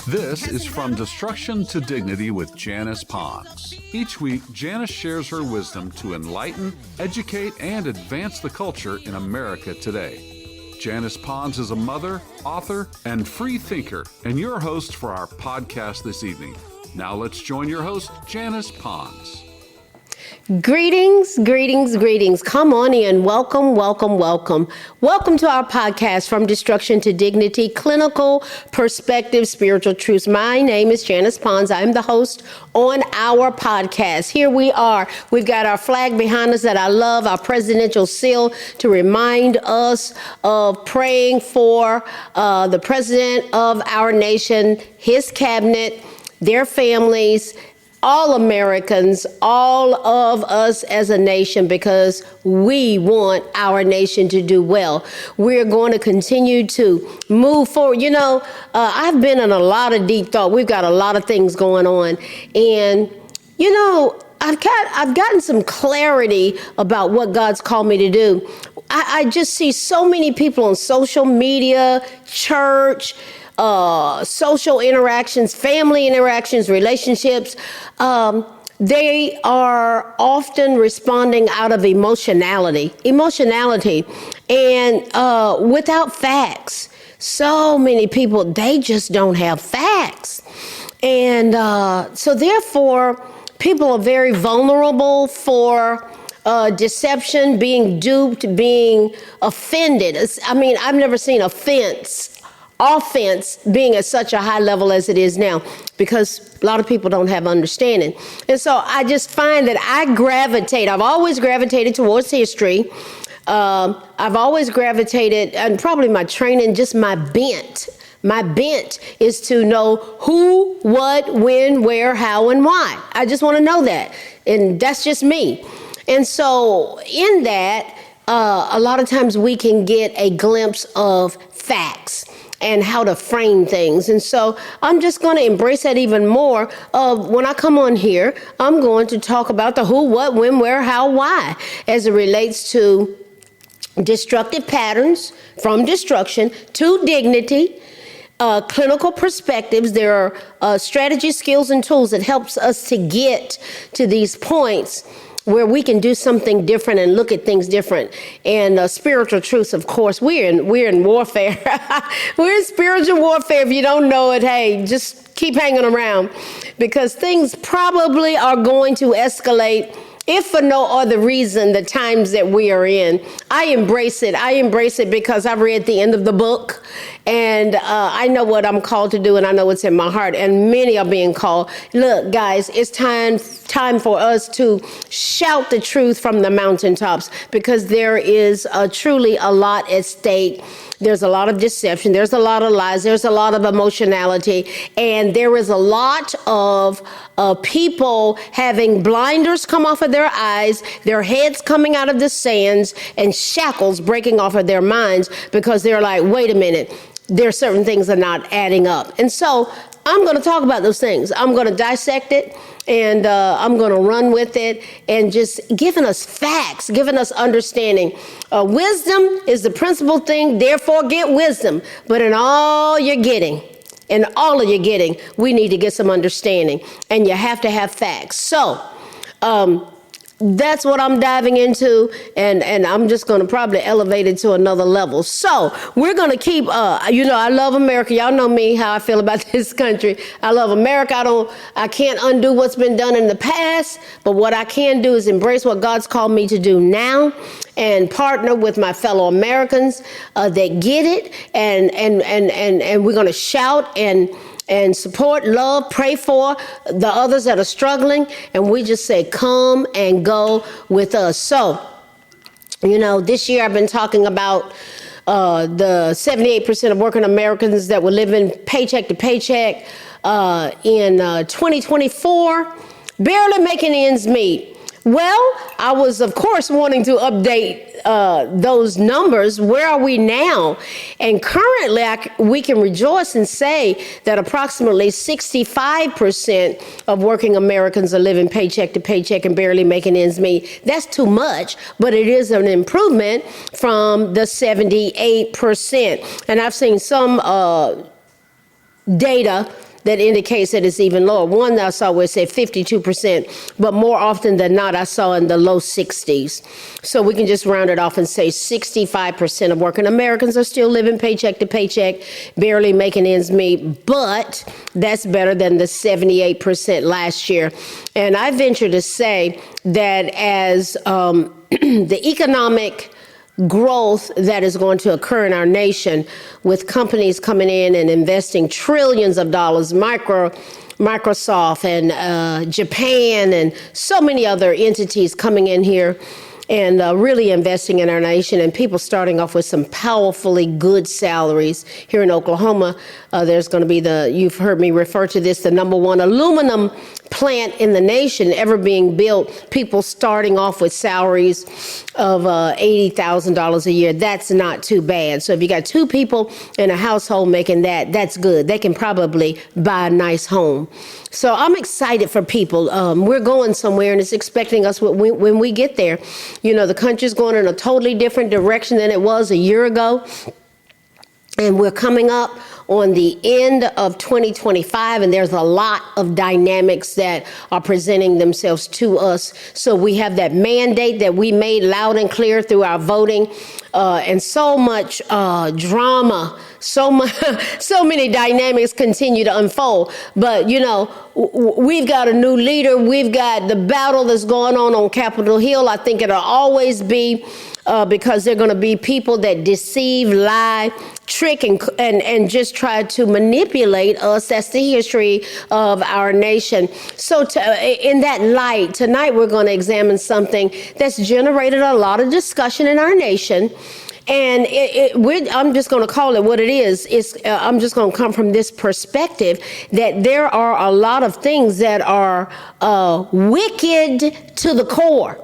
This is From Destruction to Dignity with Janice Pons. Each week, Janice shares her wisdom to enlighten, educate, and advance the culture in America today. Janice Pons is a mother, author, and free thinker, and your host for our podcast this evening. Now let's join your host, Janice Pons. Greetings, greetings, greetings. Come on in. Welcome, welcome, welcome. Welcome to our podcast, From Destruction to Dignity, Clinical Perspective, Spiritual Truths. My name is Janice Pons. I'm the host on our podcast. Here we are. We've got our flag behind us that I love, our presidential seal to remind us of praying for the president of our nation, his cabinet, their families, all Americans, all of us as a nation, because we want our nation to do well. We're going to continue to move forward. You know, I've been in a lot of deep thought. We've got a lot of things going on. And, you know, I've gotten some clarity about what God's called me to do. I just see so many people on social media, church, social interactions, family interactions, relationships. They are often responding out of emotionality, and without facts. So many people, they just don't have facts. And so therefore, people are very vulnerable for deception, being duped, being offended. I mean, I've never seen offense being at such a high level as it is now, because a lot of people don't have understanding. And so I just find that I've always gravitated towards history. I've always gravitated, and probably my training, just my bent. My bent is to know who, what, when, where, how, and why. I just want to know that. And that's just me. And so in that, a lot of times we can get a glimpse of facts and how to frame things. And so I'm just going to embrace that even more. When I come on here, I'm going to talk about the who, what, when, where, how, why, as it relates to destructive patterns, from destruction to dignity, clinical perspectives. There are strategies, skills, and tools that helps us to get to these points where we can do something different and look at things different. And spiritual truths, of course, we're in warfare. We're in spiritual warfare. If you don't know it, hey, just keep hanging around, because things probably are going to escalate, if for no other reason, the times that we are in. I embrace it because I've read the end of the book, and I know what I'm called to do, and I know what's in my heart, and many are being called. Look, guys, it's time for us to shout the truth from the mountaintops, because there is truly a lot at stake. There's a lot of deception. There's a lot of lies. There's a lot of emotionality. And there is a lot of people having blinders come off of their eyes, their heads coming out of the sands, and shackles breaking off of their minds, because they're like, wait a minute, there are certain things that are not adding up. And so I'm going to talk about those things. I'm going to dissect it, and I'm going to run with it, and just giving us facts, giving us understanding. Wisdom is the principal thing, therefore get wisdom. But in all of your getting, we need to get some understanding, and you have to have facts. So that's what I'm diving into, and I'm just going to probably elevate it to another level. So we're going to keep, I love America. Y'all know me, how I feel about this country. I love America. I can't undo what's been done in the past, but what I can do is embrace what God's called me to do now, and partner with my fellow Americans that get it, and we're going to shout and support, love, pray for the others that are struggling. And we just say, come and go with us. So, this year I've been talking about the 78% of working Americans that were living paycheck to paycheck in 2024, barely making ends meet. Well, I was, of course, wanting to update those numbers. Where are we now? And currently, we can rejoice and say that approximately 65% of working Americans are living paycheck to paycheck and barely making ends meet. That's too much, but it is an improvement from the 78%. And I've seen some data that indicates that it's even lower. One that I saw where it said 52%, but more often than not, I saw in the low 60s. So we can just round it off and say 65% of working Americans are still living paycheck to paycheck, barely making ends meet, but that's better than the 78% last year. And I venture to say that as the economic growth that is going to occur in our nation with companies coming in and investing trillions of dollars, Microsoft and Japan and so many other entities coming in here and really investing in our nation, and people starting off with some powerfully good salaries. Here in Oklahoma, there's going to be you've heard me refer to this, the #1 aluminum plant in the nation ever being built. People starting off with salaries of $80,000 a year. That's not too bad. So if you got two people in a household making that, that's good. They can probably buy a nice home. So I'm excited for people. We're going somewhere, and it's expecting us when we get there. You know, the country's going in a totally different direction than it was a year ago. And we're coming up on the end of 2025, and there's a lot of dynamics that are presenting themselves to us. So we have that mandate that we made loud and clear through our voting, and so much drama, so many dynamics continue to unfold. But, you know, we've got a new leader. We've got the battle that's going on Capitol Hill. I think it'll always be because they're going to be people that deceive, lie, trick, and just try to manipulate us. That's the history of our nation. So in that light, tonight we're going to examine something that's generated a lot of discussion in our nation. And I'm just going to call it what it is. I'm just going to come from this perspective that there are a lot of things that are wicked to the core.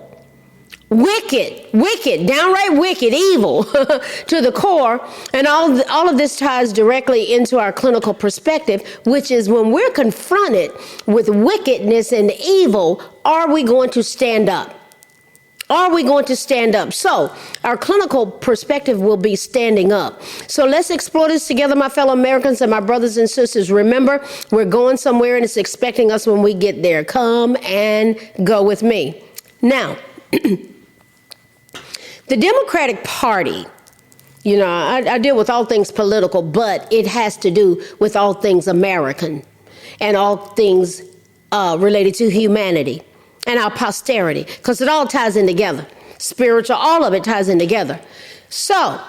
Wicked, downright wicked, evil to the core. And all of this ties directly into our clinical perspective, which is when we're confronted with wickedness and evil, are we going to stand up? Are we going to stand up? So our clinical perspective will be standing up. So let's explore this together, my fellow Americans and my brothers and sisters. Remember, we're going somewhere, and it's expecting us when we get there. Come and go with me. Now, the Democratic Party, you know, I deal with all things political, but it has to do with all things American and all things related to humanity and our posterity, because it all ties in together. Spiritual, all of it ties in together. So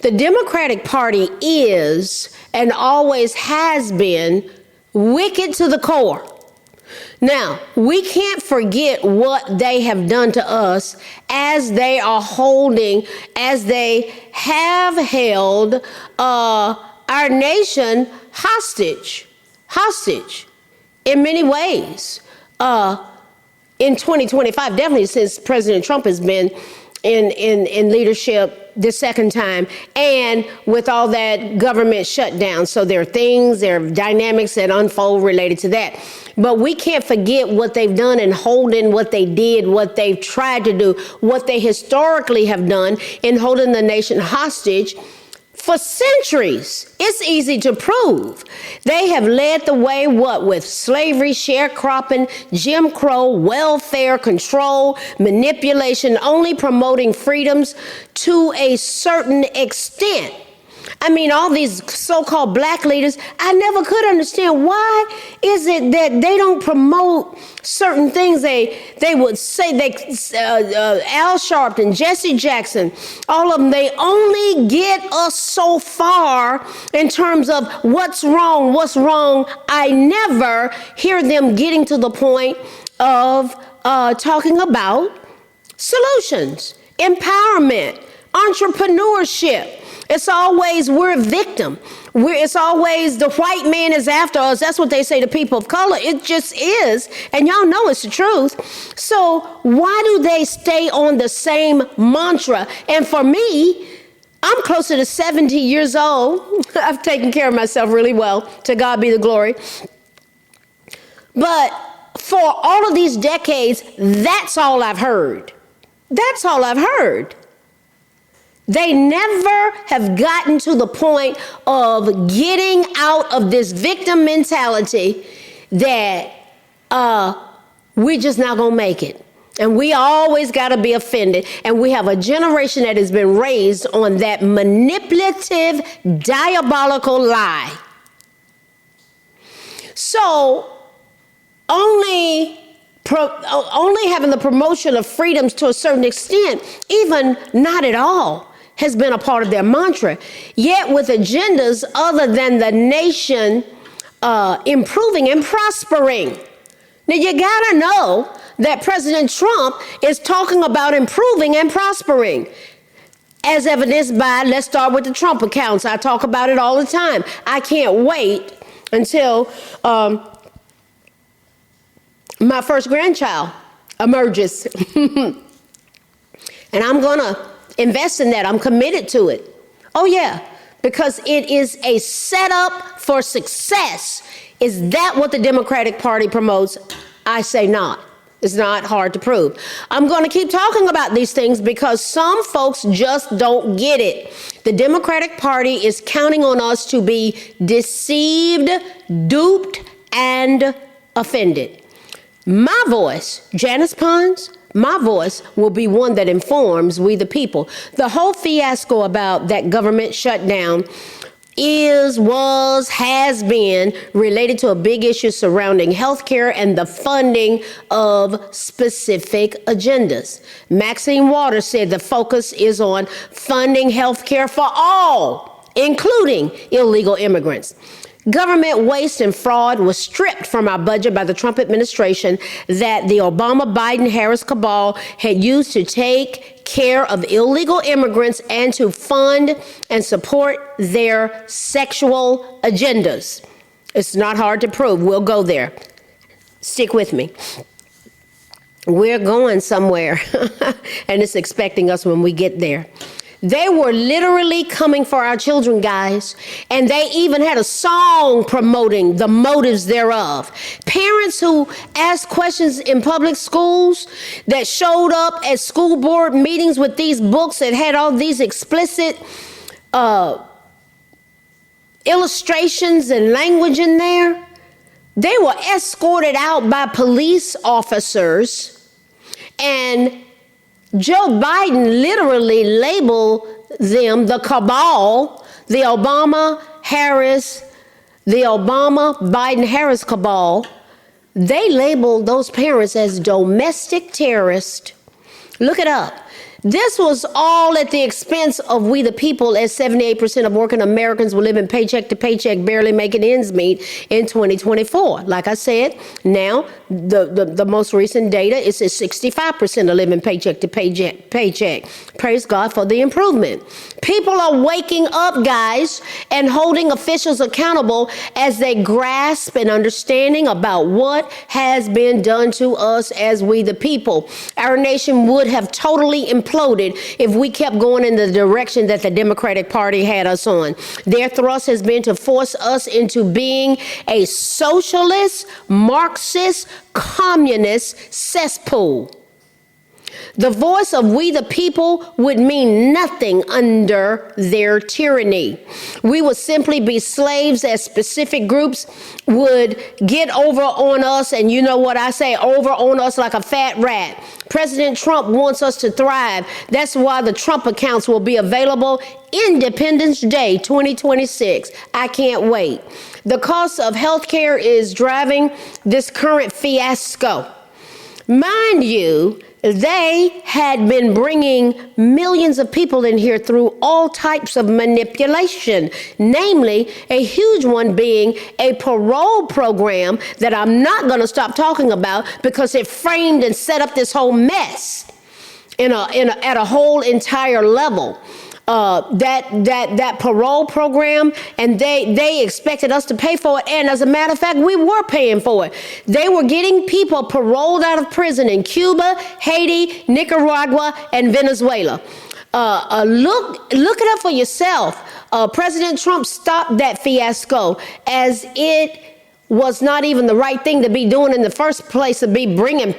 the Democratic Party is and always has been wicked to the core. Now, we can't forget what they have done to us as they have held our nation hostage in many ways. In 2025, definitely since President Trump has been in leadership the second time, and with all that government shutdown. So there are dynamics that unfold related to that. But we can't forget what they've done in holding what they did, what they've tried to do, what they historically have done in holding the nation hostage for centuries. It's easy to prove. They have led the way, with slavery, sharecropping, Jim Crow, welfare control, manipulation, only promoting freedoms to a certain extent. I mean, all these so-called black leaders, I never could understand why is it that they don't promote certain things. They would say Al Sharpton, Jesse Jackson, all of them, they only get us so far in terms of what's wrong. I never hear them getting to the point of talking about solutions, empowerment, entrepreneurship. It's always we're a victim. It's always the white man is after us. That's what they say to people of color. It just is. And y'all know it's the truth. So why do they stay on the same mantra? And for me, I'm closer to 70 years old. I've taken care of myself really well. To God be the glory. But for all of these decades, that's all I've heard. That's all I've heard. They never have gotten to the point of getting out of this victim mentality that we're just not going to make it. And we always got to be offended. And we have a generation that has been raised on that manipulative, diabolical lie. So only having the promotion of freedoms to a certain extent, even not at all, has been a part of their mantra. Yet with agendas other than the nation improving and prospering. Now you gotta know that President Trump is talking about improving and prospering, as evidenced by, let's start with the Trump accounts. I talk about it all the time. I can't wait until my first grandchild emerges. And I'm gonna invest in that. I'm committed to it. Oh yeah, because it is a setup for success. Is that what the Democratic Party promotes? I say not. It's not hard to prove. I'm going to keep talking about these things because some folks just don't get it. The Democratic Party is counting on us to be deceived, duped, and offended. My voice, Janice Pons, my voice will be one that informs we the people. The whole fiasco about that government shutdown has been related to a big issue surrounding healthcare and the funding of specific agendas. Maxine Waters said the focus is on funding healthcare for all, including illegal immigrants. Government waste and fraud was stripped from our budget by the Trump administration that the Obama-Biden-Harris cabal had used to take care of illegal immigrants and to fund and support their sexual agendas. It's not hard to prove. We'll go there. Stick with me. We're going somewhere, and it's expecting us when we get there. They were literally coming for our children, guys. And they even had a song promoting the motives thereof. Parents who asked questions in public schools that showed up at school board meetings with these books that had all these explicit illustrations and language in there. They were escorted out by police officers, and Joe Biden literally labeled them the cabal, the Obama-Biden-Harris cabal. They labeled those parents as domestic terrorists. Look it up. This was all at the expense of we the people, as 78% of working Americans were living paycheck to paycheck, barely making ends meet in 2024. Like I said, now the most recent data is that 65% are living paycheck to paycheck. Praise God for the improvement. People are waking up, guys, and holding officials accountable as they grasp an understanding about what has been done to us as we the people. Our nation would have totally imploded if we kept going in the direction that the Democratic Party had us on. Their thrust has been to force us into being a socialist, Marxist, communist cesspool. The voice of we the people would mean nothing under their tyranny. We would simply be slaves as specific groups would get over on us, and you know what I say, over on us like a fat rat. President Trump wants us to thrive. That's why the Trump accounts will be available Independence Day 2026. I can't wait. The cost of health care is driving this current fiasco. Mind you, they had been bringing millions of people in here through all types of manipulation, namely a huge one being a parole program that I'm not going to stop talking about because it framed and set up this whole mess at a whole entire level. That parole program, and they expected us to pay for it. And as a matter of fact, we were paying for it. They were getting people paroled out of prison in Cuba, Haiti, Nicaragua, and Venezuela. Look it up for yourself. President Trump stopped that fiasco, as it was not even the right thing to be doing in the first place, to be bringing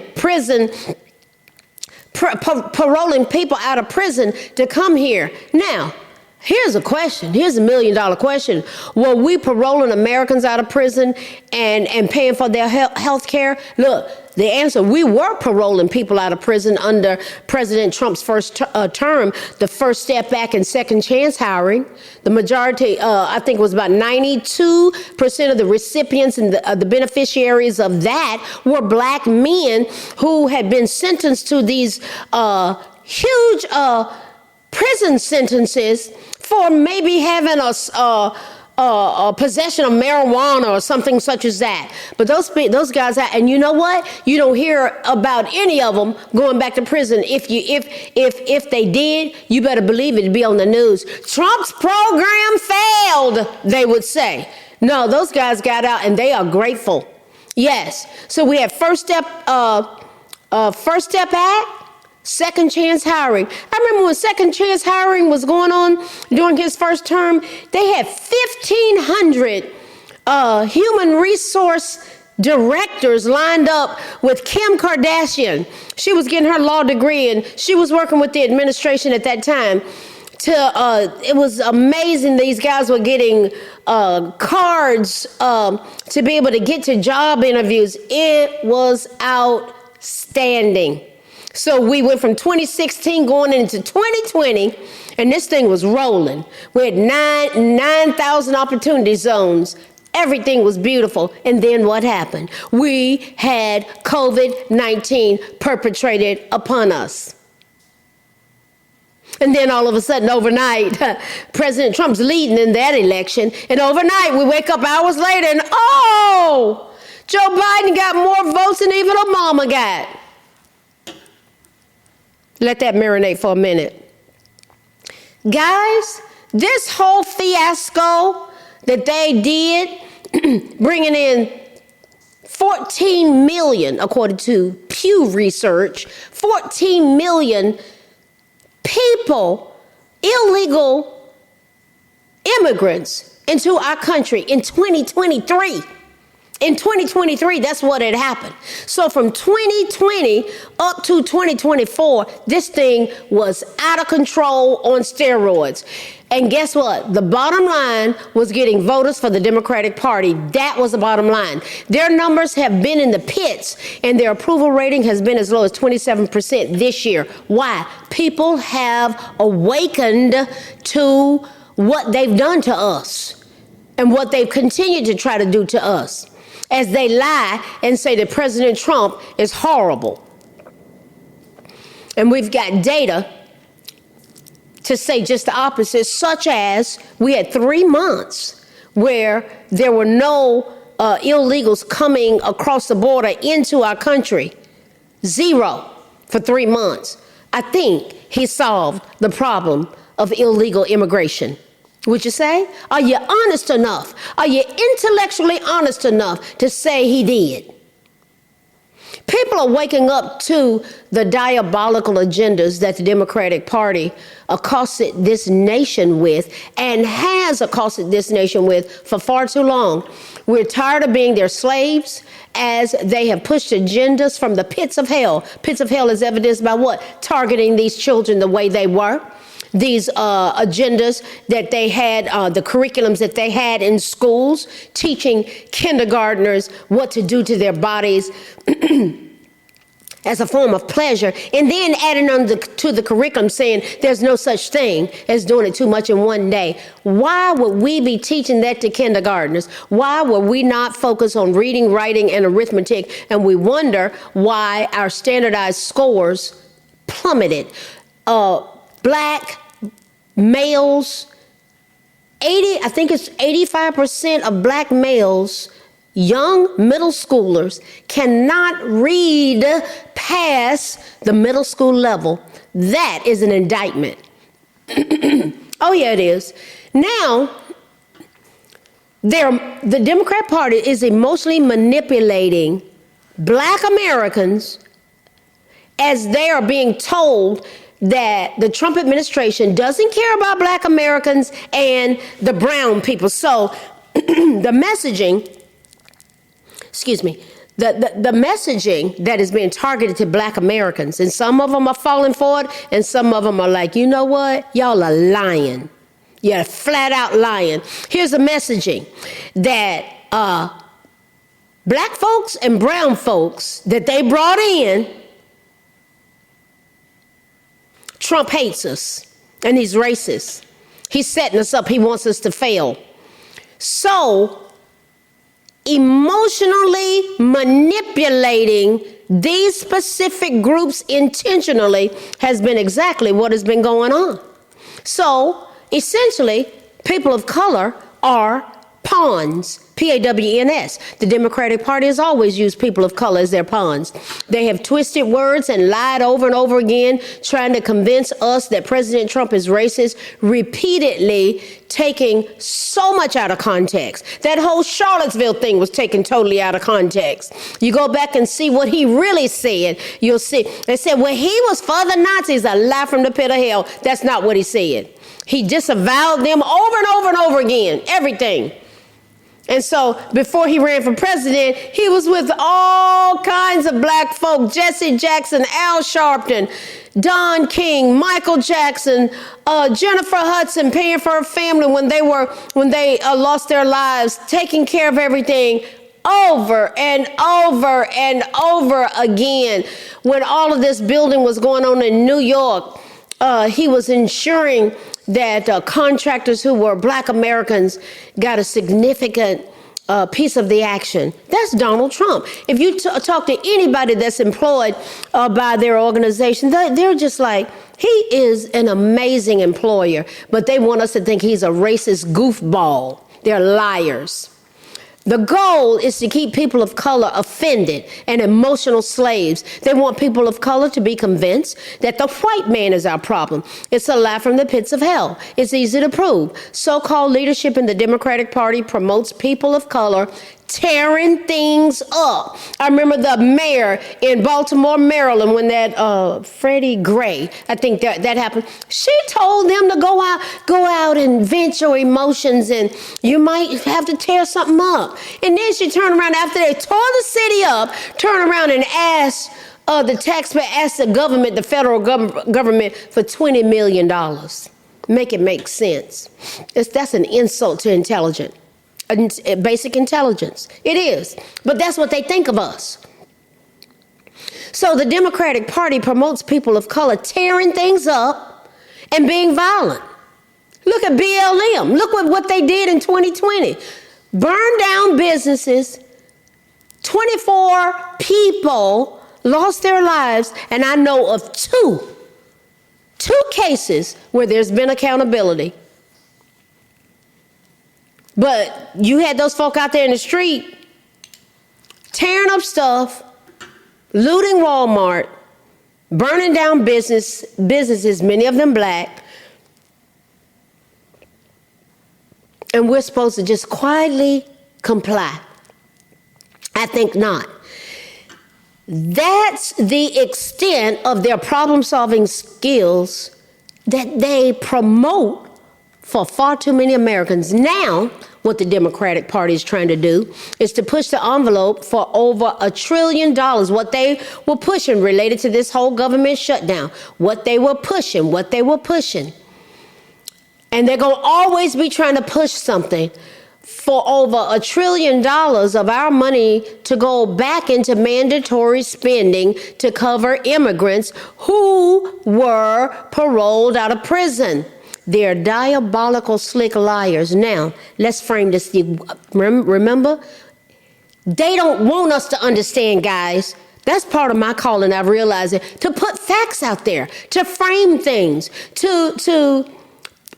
paroling people out of prison to come here. Now, here's a question. Here's $1 million question. Were we paroling Americans out of prison and paying for their health care? Look, the answer, we were paroling people out of prison under President Trump's first term, the First Step Back and Second Chance hiring. The majority, I think it was about 92% of the recipients and the beneficiaries of that were black men who had been sentenced to these huge prison sentences for maybe having a possession of marijuana or something such as that. But those guys, and you know what? You don't hear about any of them going back to prison. If they did, you better believe it'd be on the news. Trump's program failed, they would say. No, those guys got out and they are grateful. Yes. So we have First Step Act. Second chance hiring. I remember when second chance hiring was going on during his first term, they had 1,500 human resource directors lined up with Kim Kardashian. She was getting her law degree and she was working with the administration at that time. It was amazing. These guys were getting cards to be able to get to job interviews. It was outstanding. So we went from 2016 going into 2020, and this thing was rolling. We had 9,000 opportunity zones. Everything was beautiful. And then what happened? We had COVID-19 perpetrated upon us. And then all of a sudden, overnight, President Trump's leading in that election. And overnight, we wake up hours later and, oh, Joe Biden got more votes than even Obama got. Let that marinate for a minute. Guys, this whole fiasco that they did, bringing in 14 million, according to Pew Research, 14 million people, illegal immigrants into our country in 2023. In 2023, that's what had happened. So from 2020 up to 2024, this thing was out of control on steroids. And guess what? The bottom line was getting voters for the Democratic Party. That was the bottom line. Their numbers have been in the pits, and their approval rating has been as low as 27% this year. Why? People have awakened to what they've done to us and what they've continued to try to do to us, as they lie and say that President Trump is horrible. And we've got data to say just the opposite, such as we had 3 months where there were no illegals coming across the border into our country. 0 for 3 months. I think he solved the problem of illegal immigration. Would you say? Are you honest enough? Are you intellectually honest enough to say he did? People are waking up to the diabolical agendas that the Democratic Party accosted this nation with and has accosted this nation with for far too long. We're tired of being their slaves as they have pushed agendas from the pits of hell. Pits of hell is evidenced by what? Targeting these children the way they were. These agendas that they had, the curriculums that they had in schools, teaching kindergartners what to do to their bodies as a form of pleasure, and then adding on to the curriculum saying there's no such thing as doing it too much in one day. Why would we be teaching that to kindergartners? Why would we not focus on reading, writing, and arithmetic? And we wonder why our standardized scores plummeted. Black males, I think it's 85% of black males, young middle schoolers, cannot read past the middle school level. That is an indictment. Oh, yeah, it is. Now, the Democrat Party is emotionally manipulating black Americans as they are being told that the Trump administration doesn't care about black Americans and the brown people. So the messaging the messaging that is being targeted to Black Americans, and some of them are falling for it, and some of them are like, you know what? Y'all are lying. You're flat out lying. Here's the messaging that Black folks and brown folks that they brought in, Trump hates us and he's racist. He's setting us up. He wants us to fail. So, emotionally manipulating these specific groups intentionally has been exactly what has been going on. So, essentially, people of color are pawns, P-A-W-N-S. The Democratic Party has always used people of color as their pawns. They have twisted words and lied over and over again, trying to convince us that President Trump is racist, repeatedly taking so much out of context. That whole Charlottesville thing was taken totally out of context. You go back and see what he really said, you'll see. They said, well, he was for the Nazis, a lie from the pit of hell. That's not what he said. He disavowed them over and over and over again, everything. And so before he ran for president, he was with all kinds of Black folk, Jesse Jackson, Al Sharpton, Don King, Michael Jackson, Jennifer Hudson, paying for her family when they lost their lives, taking care of everything over and over and over again. When all of this building was going on in New York, he was ensuring that contractors who were Black Americans got a significant piece of the action. That's Donald Trump. If you talk to anybody that's employed by their organization, they're just like, he is an amazing employer, but they want us to think he's a racist goofball. They're liars. The goal is to keep people of color offended and emotional slaves. They want people of color to be convinced that the white man is our problem. It's a lie from the pits of hell. It's easy to prove. So-called leadership in the Democratic Party promotes people of color tearing things up. I remember the mayor in Baltimore, Maryland, when that Freddie Gray, I think that happened. She told them to go out and vent your emotions, and you might have to tear something up. And then she turned around after they tore the city up, turned around and asked the taxpayer, asked the government, the federal government, for $20 million. Make it make sense. That's an insult to intelligence. Basic intelligence. It is. But that's what they think of us. So the Democratic Party promotes people of color tearing things up and being violent. Look at BLM. Look what they did in 2020. Burned down businesses. 24 people lost their lives. And I know of two cases where there's been accountability. But you had those folk out there in the street tearing up stuff, looting Walmart, burning down businesses, many of them Black. And we're supposed to just quietly comply. I think not. That's the extent of their problem-solving skills that they promote for far too many Americans. Now, what the Democratic Party is trying to do is to push the envelope for over $1 trillion, what they were pushing related to this whole government shutdown, what they were pushing. And they're going to always be trying to push something for over $1 trillion of our money to go back into mandatory spending to cover immigrants who were paroled out of prison. They're diabolical, slick liars. Now, let's frame this. Remember, they don't want us to understand, guys. That's part of my calling, I've realized it, to put facts out there, to frame things, to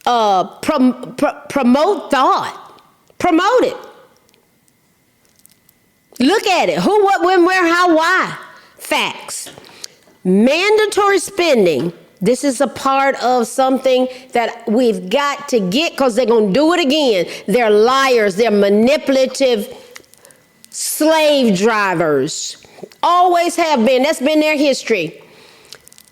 promote thought, promote it. Look at it. Who, what, when, where, how, why. Facts. Mandatory spending. This is a part of something that we've got to get because they're going to do it again. They're liars. They're manipulative slave drivers. Always have been. That's been their history.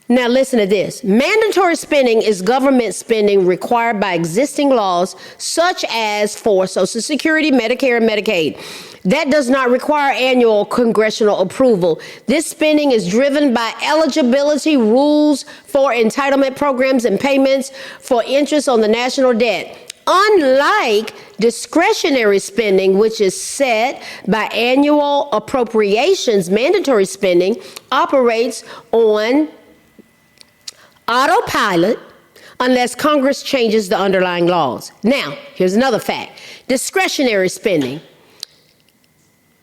Now listen to this. Mandatory spending is government spending required by existing laws such as for Social Security, Medicare, and Medicaid. That does not require annual congressional approval. This spending is driven by eligibility rules for entitlement programs and payments for interest on the national debt. Unlike discretionary spending, which is set by annual appropriations, mandatory spending operates on autopilot unless Congress changes the underlying laws. Now, here's another fact. Discretionary spending.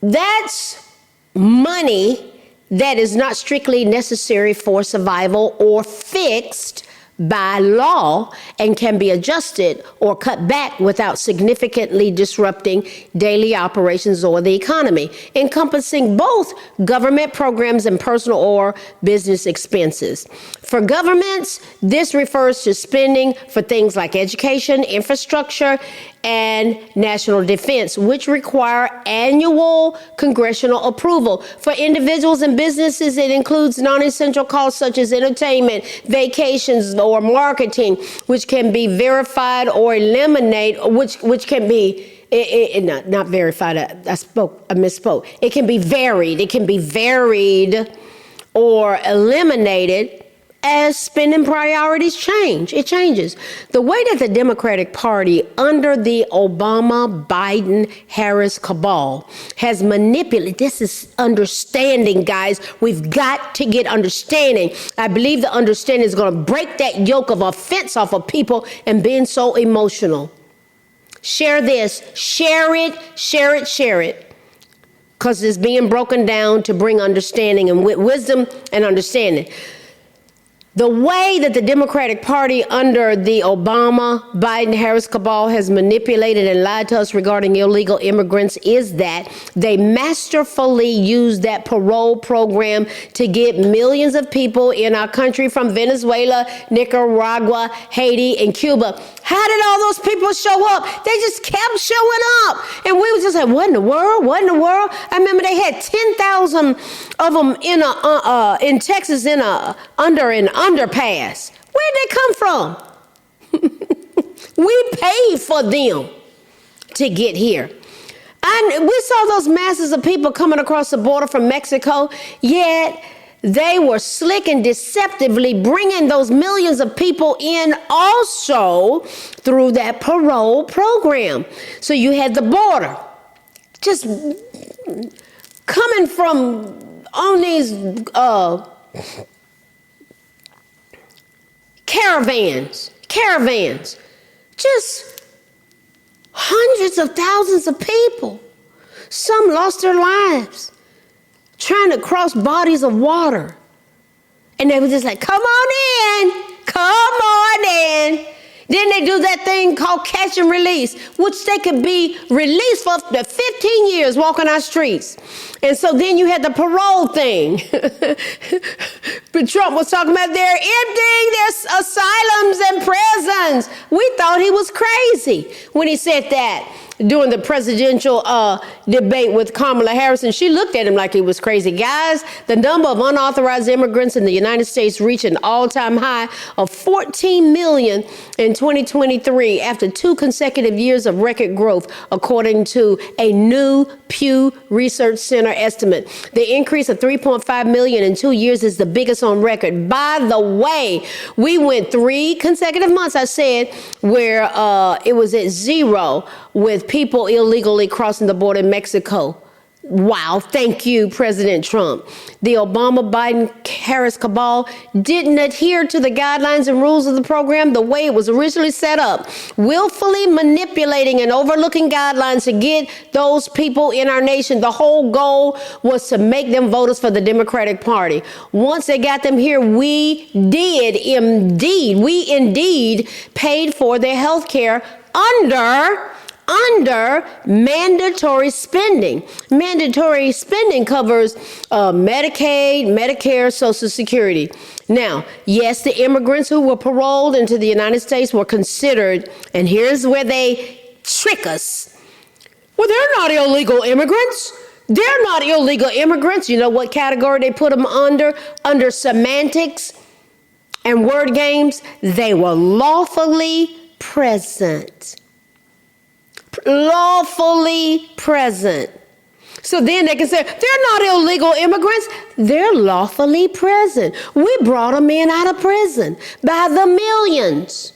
That's money that is not strictly necessary for survival or fixed by law and can be adjusted or cut back without significantly disrupting daily operations or the economy, encompassing both government programs and personal or business expenses. For governments, this refers to spending for things like education, infrastructure, and national defense, which require annual congressional approval. For individuals and businesses, it includes non-essential costs such as entertainment, vacations, or marketing, which can be verified or eliminate, which can be not verified. I misspoke. It can be varied. It can be varied or eliminated as spending priorities change. It changes. The way that the Democratic Party under the Obama, Biden, Harris cabal has manipulated, this is understanding, guys. We've got to get understanding. I believe the understanding is going to break that yoke of offense off of people and being so emotional. Share this, share it. Because it's being broken down to bring understanding and wisdom and understanding. The way that the Democratic Party under the Obama, Biden, Harris cabal has manipulated and lied to us regarding illegal immigrants is that they masterfully use that parole program to get millions of people in our country from Venezuela, Nicaragua, Haiti, and Cuba. How did all those people show up? They just kept showing up. And we was just like, what in the world? What in the world? I remember they had 10,000 of them in Texas under an underpass. Where'd they come from? We paid for them to get here. And we saw those masses of people coming across the border from Mexico, yet they were slick and deceptively bringing those millions of people in also through that parole program. So you had the border just coming from on these caravans, just hundreds of thousands of people. Some lost their lives trying to cross bodies of water. And they were just like, come on in. Then they do that thing called catch and release, which they could be released for up to 15 years walking our streets. And so then you had the parole thing. But Trump was talking about they're emptying their asylums and prisons. We thought he was crazy when he said that during the presidential debate with Kamala Harris. And she looked at him like he was crazy. Guys, the number of unauthorized immigrants in the United States reached an all-time high of 14 million in 2023 after 2 consecutive years of record growth, according to a new Pew Research Center estimate. The increase of 3.5 million in 2 years is the biggest on record. By the way, we went 3 consecutive months, I said, where it was at 0 with people illegally crossing the border in Mexico. Wow, thank you, President Trump. The Obama, Biden, Harris cabal didn't adhere to the guidelines and rules of the program the way it was originally set up, willfully manipulating and overlooking guidelines to get those people in our nation. The whole goal was to make them voters for the Democratic Party. Once they got them here, we indeed paid for their health care under mandatory spending. Mandatory spending covers Medicaid, Medicare, Social Security. Now, yes, the immigrants who were paroled into the United States were considered, and here's where they trick us. Well, they're not illegal immigrants. They're not illegal immigrants. You know what category they put them under? Under semantics and word games. They were lawfully present. Lawfully present. So then they can say, they're not illegal immigrants. They're lawfully present. We brought them in out of prison by the millions.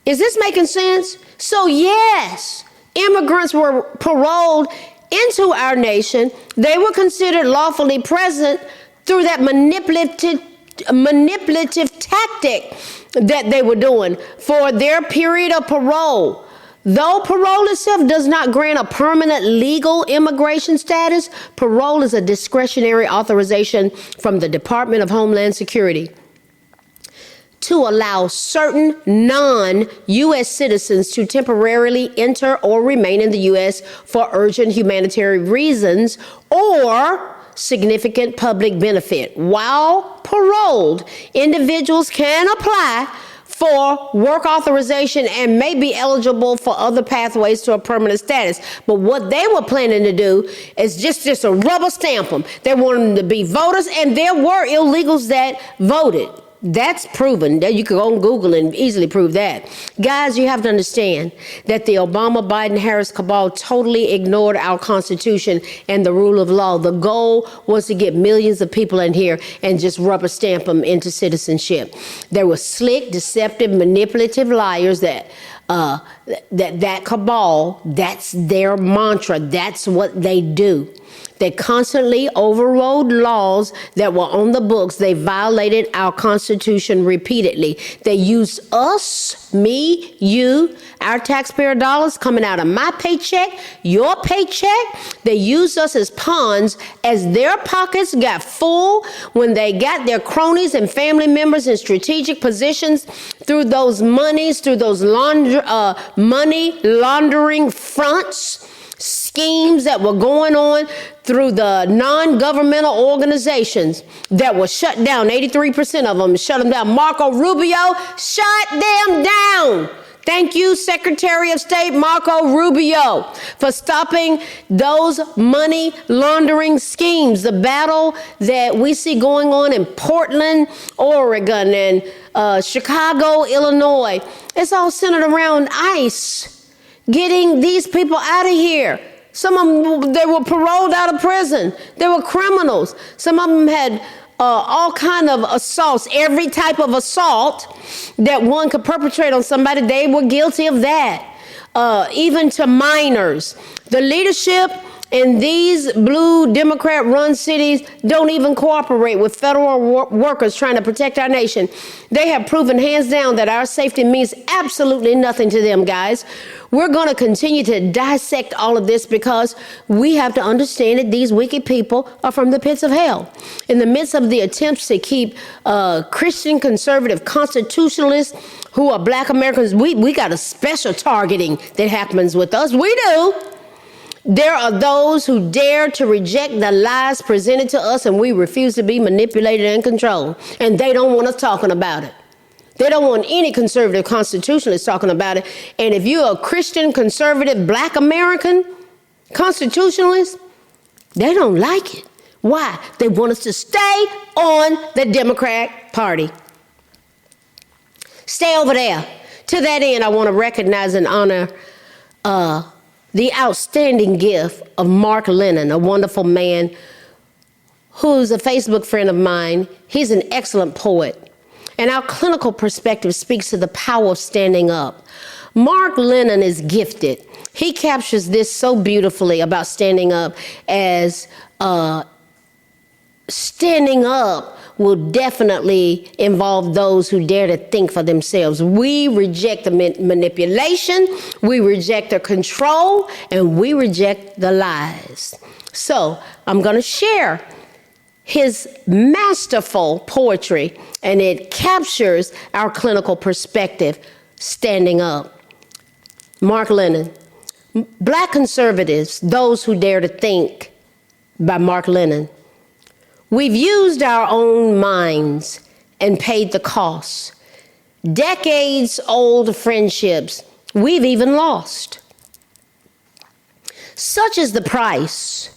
Is this making sense? So yes, immigrants were paroled into our nation. They were considered lawfully present through that manipulative tactic that they were doing for their period of parole. Though parole itself does not grant a permanent legal immigration status, parole is a discretionary authorization from the Department of Homeland Security to allow certain non-U.S. citizens to temporarily enter or remain in the U.S. for urgent humanitarian reasons or significant public benefit. While paroled, individuals can apply for work authorization and may be eligible for other pathways to a permanent status. But what they were planning to do is just a rubber stamp them. They wanted them to be voters, and there were illegals that voted. That's proven. You can go on Google and easily prove that. Guys, you have to understand that the Obama, Biden, Harris cabal totally ignored our Constitution and the rule of law. The goal was to get millions of people in here and just rubber stamp them into citizenship. There were slick, deceptive, manipulative liars that cabal, that's their mantra. That's what they do. They constantly overrode laws that were on the books. They violated our Constitution repeatedly. They used us, me, you, our taxpayer dollars coming out of my paycheck, your paycheck. They used us as pawns as their pockets got full when they got their cronies and family members in strategic positions through those monies, through those money laundering fronts, schemes that were going on through the non-governmental organizations that were shut down. 83% of them shut them down. Marco Rubio shut them down. Thank you, Secretary of State Marco Rubio, for stopping those money laundering schemes. The battle that we see going on in Portland, Oregon, and Chicago, Illinois, it's all centered around ICE. Getting these people out of here. Some of them, they were paroled out of prison. They were criminals. Some of them had all kind of assaults, every type of assault that one could perpetrate on somebody. They were guilty of that, even to minors. The leadership in these blue Democrat-run cities don't even cooperate with federal workers trying to protect our nation. They have proven hands down that our safety means absolutely nothing to them, guys. We're going to continue to dissect all of this because we have to understand that these wicked people are from the pits of hell. In the midst of the attempts to keep Christian conservative constitutionalists who are Black Americans, we got a special targeting that happens with us. We do. There are those who dare to reject the lies presented to us, and we refuse to be manipulated and controlled. And they don't want us talking about it. They don't want any conservative constitutionalists talking about it. And if you're a Christian, conservative, Black American constitutionalist, they don't like it. Why? They want us to stay on the Democrat Party. Stay over there. To that end, I want to recognize and honor the outstanding gift of Mark Lennon, a wonderful man who's a Facebook friend of mine. He's an excellent poet. And our clinical perspective speaks to the power of standing up. Mark Lennon is gifted. He captures this so beautifully about standing up as standing up will definitely involve those who dare to think for themselves. We reject the manipulation, we reject the control, and we reject the lies. So I'm going to share his masterful poetry, and it captures our clinical perspective, standing up. Mark Lennon, Black Conservatives, Those Who Dare to Think, by Mark Lennon. We've used our own minds and paid the cost. Decades-old friendships we've even lost. Such is the price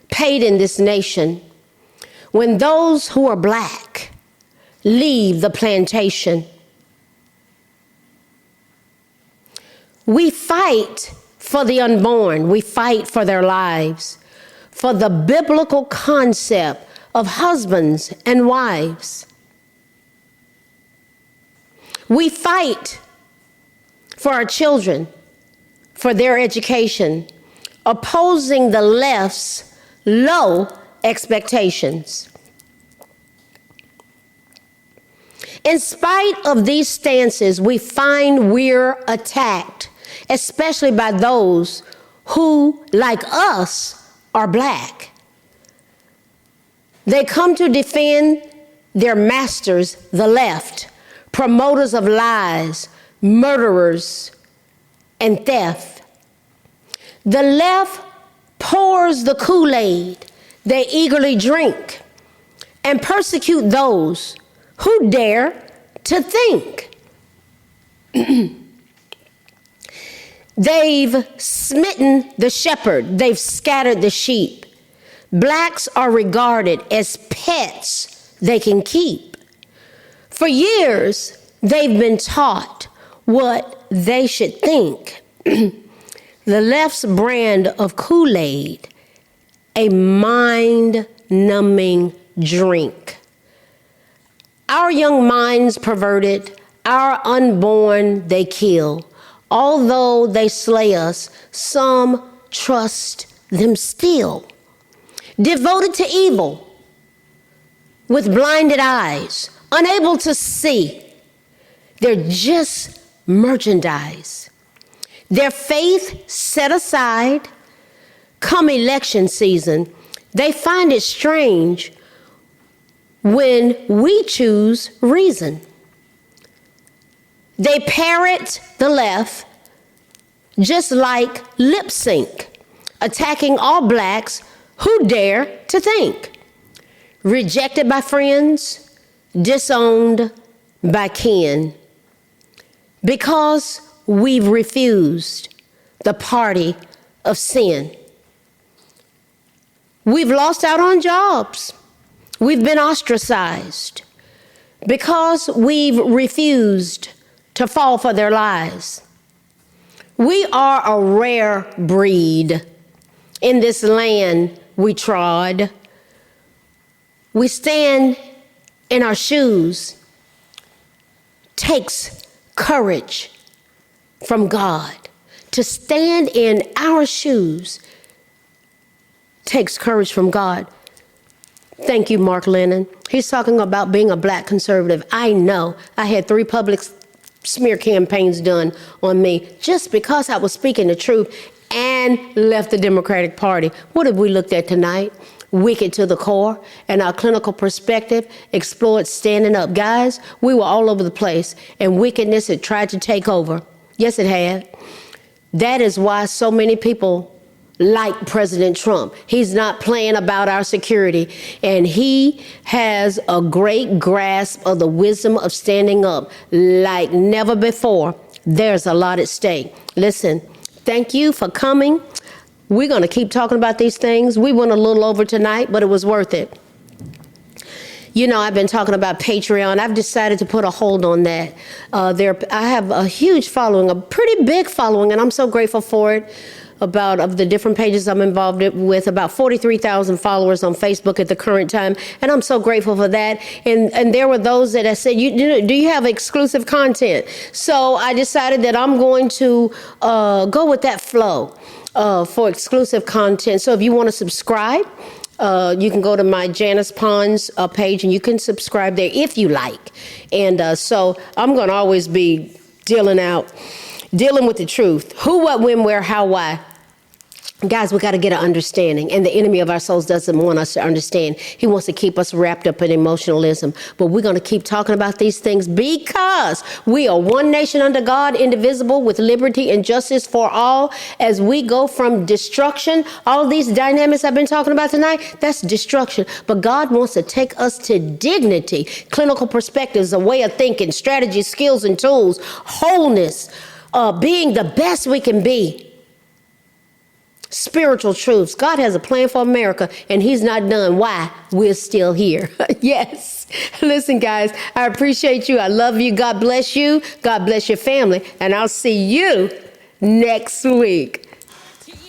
paid in this nation when those who are Black leave the plantation. We fight for the unborn. We fight for their lives, for the biblical concept of husbands and wives. We fight for our children, for their education, opposing the left's low expectations. In spite of these stances, we find we're attacked, especially by those who, like us, are black. They come to defend their masters, the left, promoters of lies, murderers, and theft. The left pours the Kool-Aid they eagerly drink and persecute those who dare to think. They've smitten the shepherd. They've scattered the sheep. Blacks are regarded as pets they can keep. For years, they've been taught what they should think. The left's brand of Kool-Aid, a mind-numbing drink. Our young minds perverted, our unborn they kill. Although they slay us, some trust them still. Devoted to evil, with blinded eyes, unable to see. They're just merchandise. Their faith set aside, come election season, they find it strange when we choose reason. They parrot the left just like lip sync, attacking all blacks who dare to think. Rejected by friends, disowned by kin. Because we've refused the party of sin. We've lost out on jobs. We've been ostracized because we've refused to fall for their lies. We are a rare breed in this land we trod. We stand in our shoes. Takes courage from God. To stand in our shoes takes courage from God. Thank you, Mark Lennon. He's talking about being a black conservative. I know. I had 3 public smear campaigns done on me just because I was speaking the truth and left the Democratic Party. What have we looked at tonight? Wicked to the core, and our clinical perspective explored standing up. Guys, we were all over the place, and wickedness had tried to take over. Yes, it had. That is why so many people like President Trump. He's not playing about our security, and he has a great grasp of the wisdom of standing up like never before. There's a lot at stake. Listen, thank you for coming. We're going to keep talking about these things. We went a little over tonight, but it was worth it. You know, I've been talking about Patreon. I've decided to put a hold on that. I have a huge following, a pretty big following, and I'm so grateful for it. Of the different pages I'm involved with, about 43,000 followers on Facebook at the current time, and I'm so grateful for that. And there were those that I said, do you have exclusive content? So I decided that I'm going to go with that flow for exclusive content. So if you want to subscribe, you can go to my Janice Pons page, and you can subscribe there if you like. And so I'm going to always be dealing with the truth. Who, what, when, where, how, why. Guys, we got to get an understanding, and the enemy of our souls doesn't want us to understand. He wants to keep us wrapped up in emotionalism, but we're going to keep talking about these things because we are one nation under God, indivisible, with liberty and justice for all. As we go from destruction, all these dynamics I've been talking about tonight, that's destruction, but God wants to take us to dignity, clinical perspectives, a way of thinking, strategies, skills, and tools, wholeness, being the best we can be. Spiritual truths. God has a plan for America, and he's not done. Why? We're still here. Yes. Listen, guys, I appreciate you. I love you. God bless you. God bless your family. And I'll see you next week.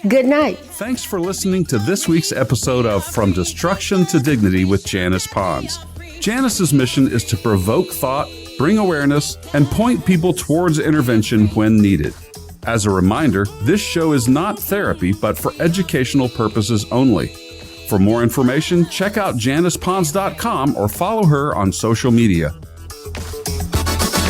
Good night. Thanks for listening to this week's episode of From Destruction to Dignity with Janice Pons. Janice's mission is to provoke thought, bring awareness, and point people towards intervention when needed. As a reminder, this show is not therapy, but for educational purposes only. For more information, check out JanicePons.com or follow her on social media.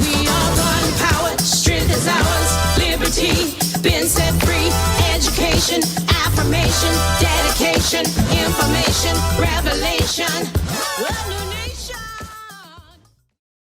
We are one power, strength is ours, liberty, been set free, education, affirmation, dedication, information, revelation.